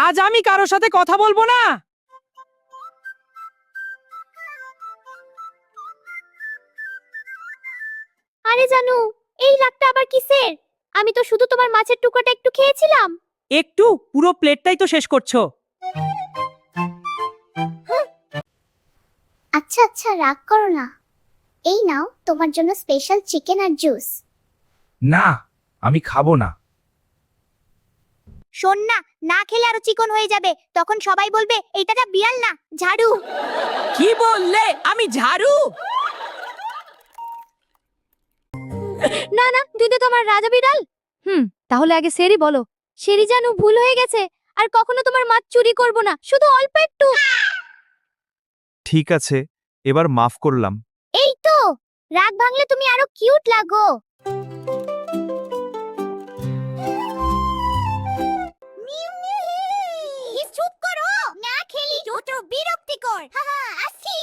আজ আমি কারোর সাথে কথা বলবো না। আরে জানু, এই রাগটা আবার কিসের? আমি তো শুধু তোমার মাছের টুকরোটা একটু খেয়েছিলাম। একটু? পুরো প্লেটটাই তো শেষ করছো। আচ্ছা আচ্ছা, রাগ করো না। এই নাও তোমার জন্য স্পেশাল চিকেন আর জুস। না, আমি খাবো না। শোন না, না খেলে আরো চিকন হয়ে যাবে, তখন সবাই বলবে এইটা যা বিড়াল না ঝাড়ু। কি বললে? আমি ঝাড়ু? না না, তুই তো তোমার রাজা বিড়াল। তাহলে আগে সেরি বলো। সেরি জানু, ভুল হয়ে গেছে, আর কখনো তোমার মাছ চুরি করব না, শুধু অল্প একটু। ঠিক আছে, এবার মাফ করলাম। এই তো, রাগ ভাঙলে তুমি আরো কিউট লাগো। চুপ করো, না খেলি যত বিরক্তিকর। আসি।